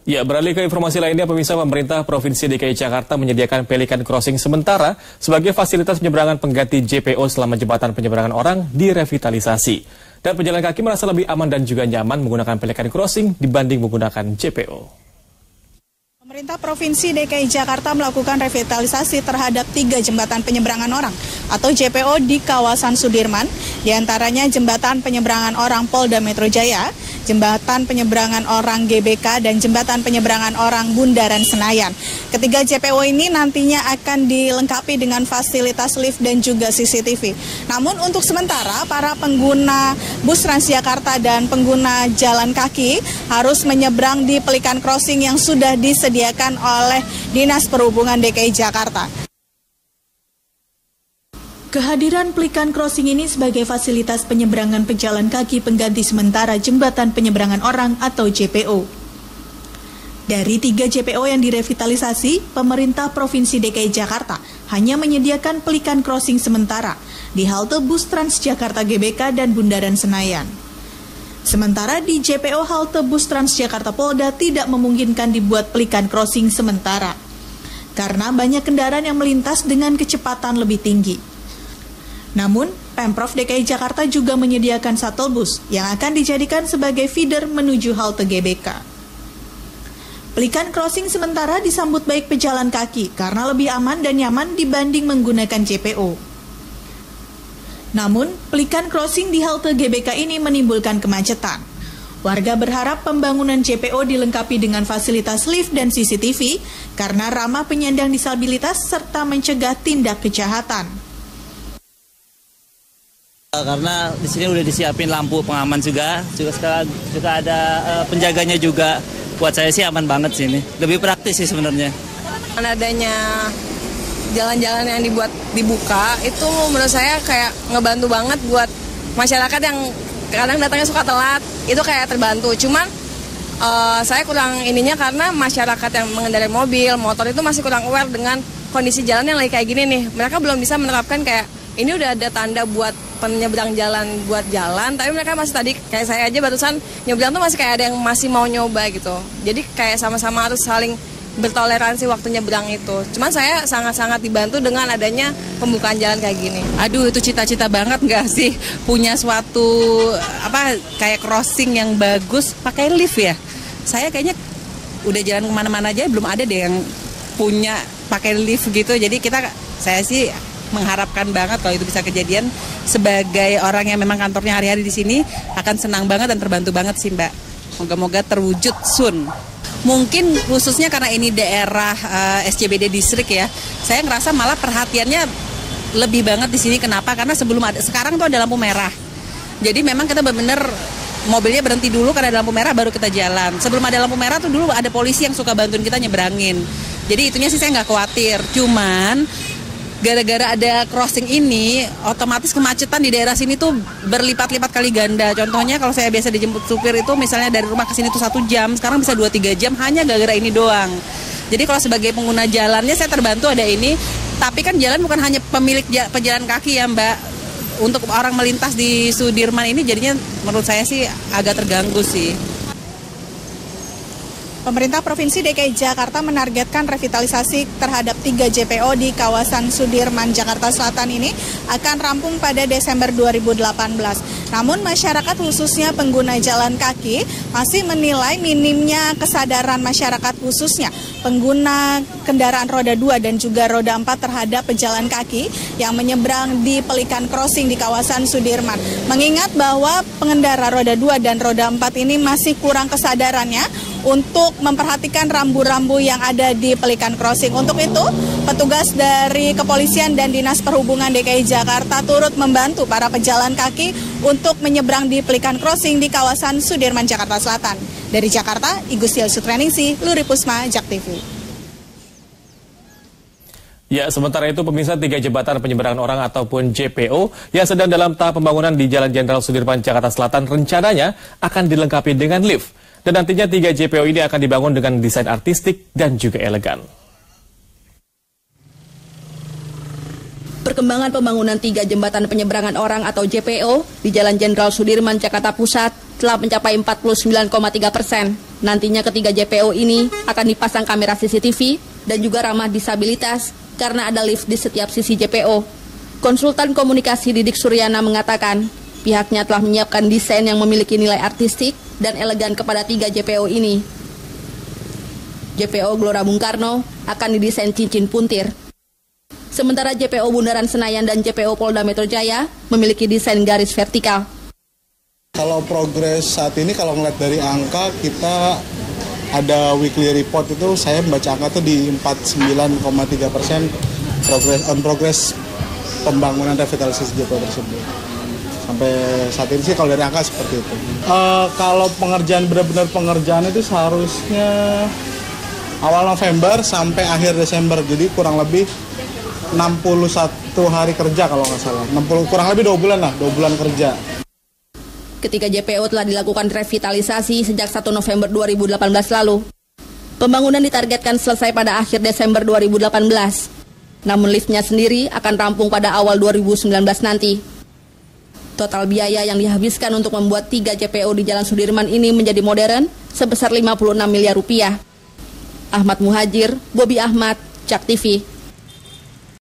Ya, beralih ke informasi lainnya, pemerintah Provinsi DKI Jakarta menyediakan Pelikan Crossing sementara sebagai fasilitas penyeberangan pengganti JPO selama jembatan penyeberangan orang direvitalisasi. Dan pejalan kaki merasa lebih aman dan juga nyaman menggunakan Pelikan Crossing dibanding menggunakan JPO. Pemerintah Provinsi DKI Jakarta melakukan revitalisasi terhadap 3 jembatan penyeberangan orang atau JPO di kawasan Sudirman, diantaranya jembatan penyeberangan orang Polda Metro Jaya, jembatan penyeberangan orang GBK, dan jembatan penyeberangan orang Bundaran Senayan. Ketiga JPO ini nantinya akan dilengkapi dengan fasilitas lift dan juga CCTV. Namun untuk sementara, para pengguna bus Transjakarta dan pengguna jalan kaki harus menyeberang di Pelikan Crossing yang sudah disediakan oleh Dinas Perhubungan DKI Jakarta. Kehadiran Pelikan Crossing ini sebagai fasilitas penyeberangan pejalan kaki pengganti sementara jembatan penyeberangan orang atau JPO. Dari 3 JPO yang direvitalisasi, pemerintah Provinsi DKI Jakarta hanya menyediakan Pelikan Crossing sementara di halte bus Transjakarta GBK dan Bundaran Senayan. Sementara di JPO halte bus Transjakarta Polda tidak memungkinkan dibuat Pelikan Crossing sementara, karena banyak kendaraan yang melintas dengan kecepatan lebih tinggi. Namun, Pemprov DKI Jakarta juga menyediakan shuttle bus yang akan dijadikan sebagai feeder menuju halte GBK. Pelikan Crossing sementara disambut baik pejalan kaki karena lebih aman dan nyaman dibanding menggunakan JPO. Namun, Pelikan Crossing di halte GBK ini menimbulkan kemacetan. Warga berharap pembangunan JPO dilengkapi dengan fasilitas lift dan CCTV karena ramah penyandang disabilitas serta mencegah tindak kejahatan. Karena di sini udah disiapin lampu pengaman juga ada penjaganya juga. Buat saya sih aman banget sini. Lebih praktis sih sebenarnya. Adanya jalan-jalan yang dibuka itu menurut saya kayak ngebantu banget buat masyarakat yang kadang datangnya suka telat, itu kayak terbantu. Cuman saya kurang ininya karena masyarakat yang mengendarai mobil, motor itu masih kurang aware dengan kondisi jalan yang lagi kayak gini nih. Mereka belum bisa menerapkan kayak ini udah ada tanda buat penyeberang jalan buat jalan, tapi mereka masih tadi kayak saya aja barusan nyeberang tuh masih kayak ada yang masih mau nyoba gitu. Jadi kayak sama-sama harus saling bertoleransi waktu nyebrang itu. Cuman saya sangat-sangat dibantu dengan adanya pembukaan jalan kayak gini. Aduh, itu cita-cita banget nggak sih punya suatu kayak crossing yang bagus pakai lift ya. Saya kayaknya udah jalan kemana-mana aja belum ada deh yang punya pakai lift gitu. Jadi saya sih mengharapkan banget kalau itu bisa kejadian. Sebagai orang yang memang kantornya hari-hari di sini akan senang banget dan terbantu banget sih Mbak. Moga-moga terwujud soon. Mungkin khususnya karena ini daerah SCBD distrik ya, saya ngerasa malah perhatiannya lebih banget di sini. Kenapa? Karena sekarang tuh ada lampu merah. Jadi memang kita benar-benar mobilnya berhenti dulu karena ada lampu merah baru kita jalan. Sebelum ada lampu merah tuh dulu ada polisi yang suka bantuin kita nyebrangin. Jadi itunya sih saya nggak khawatir. Cuman gara-gara ada crossing ini, otomatis kemacetan di daerah sini tuh berlipat-lipat kali ganda. Contohnya kalau saya biasa dijemput supir itu misalnya dari rumah ke sini tuh 1 jam, sekarang bisa 2-3 jam hanya gara-gara ini doang. Jadi kalau sebagai pengguna jalannya saya terbantu ada ini, tapi kan jalan bukan hanya pemilik pejalan kaki ya Mbak. Untuk orang melintas di Sudirman ini jadinya menurut saya sih agak terganggu sih. Pemerintah Provinsi DKI Jakarta menargetkan revitalisasi terhadap 3 JPO di kawasan Sudirman, Jakarta Selatan ini akan rampung pada Desember 2018. Namun masyarakat khususnya pengguna jalan kaki masih menilai minimnya kesadaran masyarakat khususnya pengguna kendaraan roda 2 dan juga roda 4 terhadap pejalan kaki yang menyeberang di Pelikan Crossing di kawasan Sudirman. Mengingat bahwa pengendara roda 2 dan roda 4 ini masih kurang kesadarannya untuk memperhatikan rambu-rambu yang ada di Pelikan Crossing. Untuk itu, petugas dari Kepolisian dan Dinas Perhubungan DKI Jakarta turut membantu para pejalan kaki untuk menyeberang di Pelikan Crossing di kawasan Sudirman, Jakarta Selatan. Dari Jakarta, Igustiel Sutreningsih, Luri Pusma, Jak TV. Ya, sementara itu pemirsa 3 jembatan penyeberangan orang ataupun JPO yang sedang dalam tahap pembangunan di Jalan Jenderal Sudirman, Jakarta Selatan rencananya akan dilengkapi dengan lift. Dan nantinya 3 JPO ini akan dibangun dengan desain artistik dan juga elegan. Perkembangan pembangunan 3 jembatan penyeberangan orang atau JPO di Jalan Jenderal Sudirman, Jakarta Pusat telah mencapai 49,3%. Nantinya ketiga JPO ini akan dipasang kamera CCTV dan juga ramah disabilitas karena ada lift di setiap sisi JPO. Konsultan komunikasi Didik Suryana mengatakan pihaknya telah menyiapkan desain yang memiliki nilai artistik dan elegan kepada tiga JPO ini. JPO Gelora Bung Karno akan didesain cincin puntir. Sementara JPO Bundaran Senayan dan JPO Polda Metro Jaya memiliki desain garis vertikal. Kalau progres saat ini, kalau ngeliat dari angka, kita ada weekly report itu, saya membaca angka itu di 49,3% progress pembangunan revitalisasi JPO tersebut. Sampai saat ini sih kalau dari angka seperti itu. Kalau pengerjaan, benar-benar pengerjaan itu seharusnya awal November sampai akhir Desember, jadi kurang lebih 61 hari kerja kalau nggak salah. Kurang lebih 2 bulan lah, 2 bulan kerja. Ketika JPO telah dilakukan revitalisasi sejak 1 November 2018 lalu. Pembangunan ditargetkan selesai pada akhir Desember 2018. Namun liftnya sendiri akan rampung pada awal 2019 nanti. Total biaya yang dihabiskan untuk membuat 3 JPO di Jalan Sudirman ini menjadi modern sebesar 56 miliar rupiah. Ahmad Muhajir, Bobby Ahmad, JAK TV.